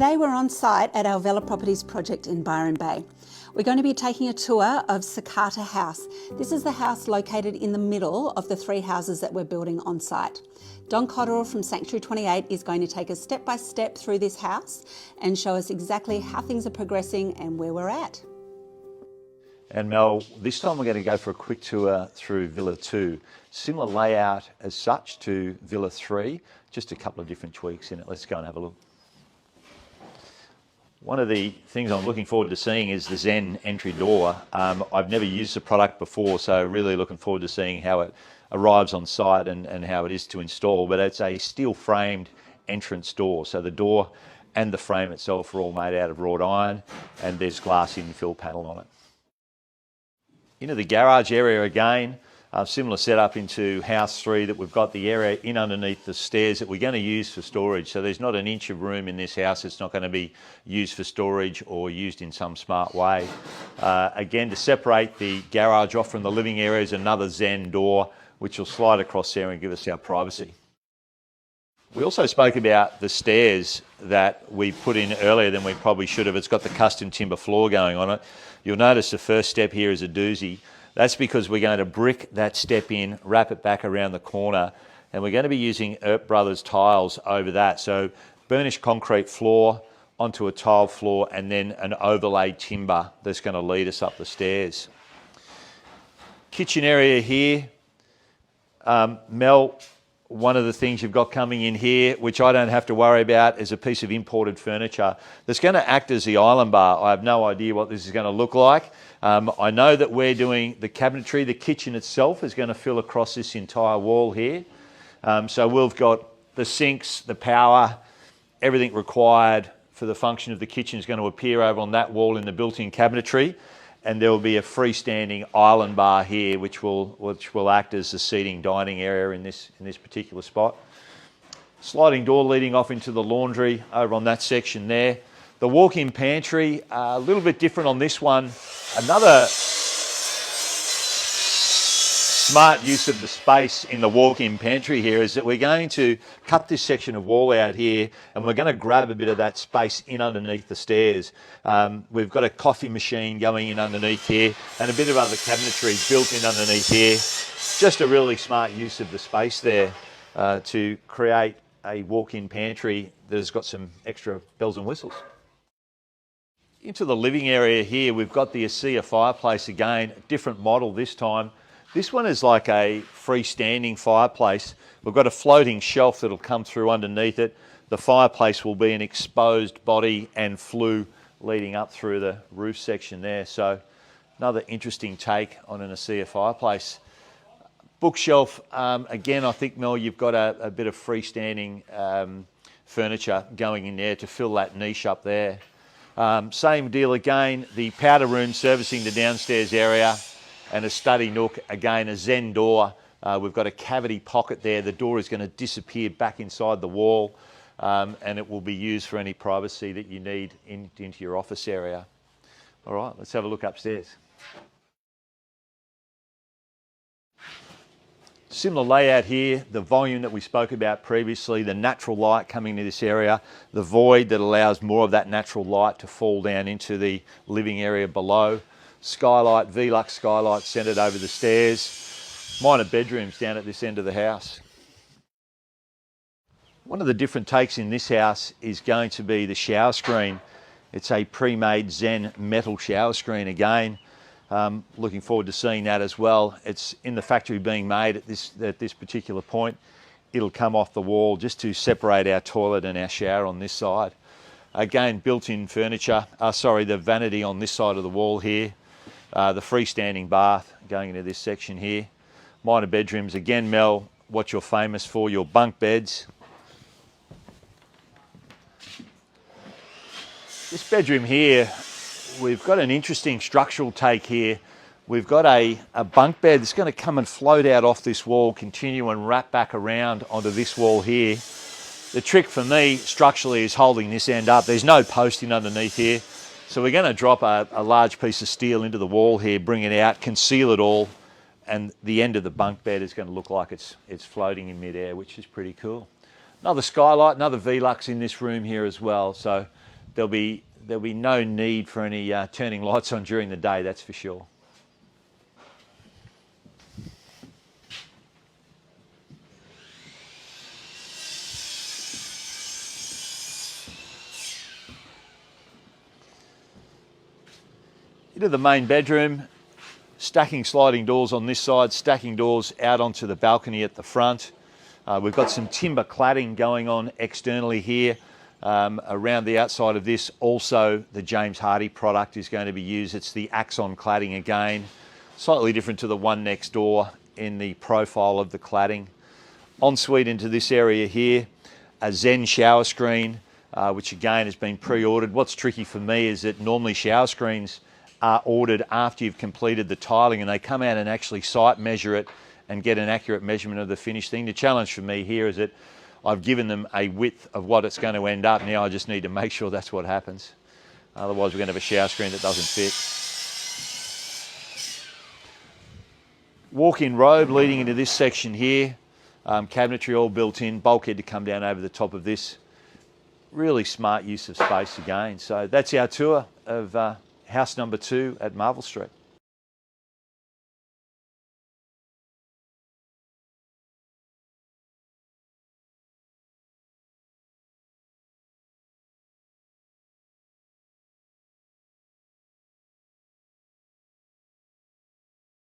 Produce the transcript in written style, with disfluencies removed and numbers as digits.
Today we're on site at our Vela Properties project in Byron Bay. We're going to be taking a tour of Sakata House. This is the house located in the middle of the three houses that we're building on site. Don Cotterill from Sanctuary 28 is going to take us step by step through this house and show us exactly how things are progressing and where we're at. And Mel, this time we're going to go for a quick tour through Villa 2. Similar layout as such to Villa 3, just a couple of different tweaks in it. Let's go and have a look. One of the things I'm looking forward to seeing is the Zen entry door. I've never used the product before, so really looking forward to seeing how it arrives on site and how it is to install. But it's a steel framed entrance door. So the door and the frame itself are all made out of wrought iron, and there's glass infill panel on it. Into the garage area again, similar setup into house 3, that we've got the area in underneath the stairs that we're going to use for storage. So there's not an inch of room in this house that's not going to be used for storage or used in some smart way. Again, to separate the garage off from the living area is another Zen door, which will slide across there and give us our privacy. We also spoke about the stairs that we put in earlier than we probably should have. It's got the custom timber floor going on it. You'll notice the first step here is a doozy. That's because we're going to brick that step in, wrap it back around the corner, and we're going to be using Earp Brothers tiles over that. So burnished concrete floor onto a tile floor and then an overlaid timber that's going to lead us up the stairs. Kitchen area here. Mel, one of the things you've got coming in here, which I don't have to worry about, is a piece of imported furniture that's going to act as the island bar. I have no idea what this is going to look like. I know that we're doing the cabinetry. The kitchen itself is going to fill across this entire wall here. So we've got the sinks, the power, everything required for the function of the kitchen is going to appear over on that wall in the built-in cabinetry. And there will be a freestanding island bar here, which will act as the seating dining area in this particular spot. Sliding door leading off into the laundry over on that section there. The walk-in pantry, a little bit different on this one. Another smart use of the space in the walk-in pantry here is that we're going to cut this section of wall out here and we're going to grab a bit of that space in underneath the stairs. We've got a coffee machine going in underneath here and a bit of other cabinetry built in underneath here. Just a really smart use of the space there to create a walk-in pantry that has got some extra bells and whistles. Into the living area here, we've got the ASEA fireplace again, a different model this time. This one is like a freestanding fireplace. We've got a floating shelf that'll come through underneath it. The fireplace will be an exposed body and flue leading up through the roof section there. So another interesting take on an ASEA fireplace. Bookshelf, again, I think, Mel, you've got a bit of freestanding furniture going in there to fill that niche up there. Same deal again, the powder room servicing the downstairs area. And a study nook, again a Zen door. We've got a cavity pocket there. The door is going to disappear back inside the wall and it will be used for any privacy that you need into your office area. All right, let's have a look upstairs. Similar layout here, the volume that we spoke about previously, the natural light coming into this area, the void that allows more of that natural light to fall down into the living area below. Skylight, Velux skylight centred over the stairs. Minor bedrooms down at this end of the house. One of the different takes in this house is going to be the shower screen. It's a pre-made Zen metal shower screen again. Looking forward to seeing that as well. It's in the factory being made at this particular point. It'll come off the wall just to separate our toilet and our shower on this side. Again, built-in furniture, the vanity on this side of the wall here. The freestanding bath going into this section here. Minor bedrooms, again, Mel, what you're famous for, your bunk beds. This bedroom here, we've got an interesting structural take here. We've got a bunk bed that's going to come and float out off this wall, continue and wrap back around onto this wall here. The trick for me structurally is holding this end up. There's no posting underneath here. So we're going to drop a large piece of steel into the wall here, bring it out, conceal it all, and the end of the bunk bed is going to look like it's floating in midair, which is pretty cool. Another skylight, another Velux in this room here as well. So there'll be no need for any turning lights on during the day, that's for sure. Into the main bedroom, stacking sliding doors on this side, stacking doors out onto the balcony at the front. We've got some timber cladding going on externally here. Around the outside of this, also the James Hardie product is going to be used. It's the Axon cladding again, slightly different to the one next door in the profile of the cladding. Ensuite into this area here, a Zen shower screen, which again has been pre-ordered. What's tricky for me is that normally shower screens are ordered after you've completed the tiling, and they come out and actually site measure it and get an accurate measurement of the finished thing. The challenge for me here is that I've given them a width of what it's going to end up. Now I just need to make sure that's what happens. Otherwise we're going to have a shower screen that doesn't fit. Walk-in robe leading into this section here. Cabinetry all built in, bulkhead to come down over the top of this. Really smart use of space again. So that's our tour of house number 2 at Marvel Street.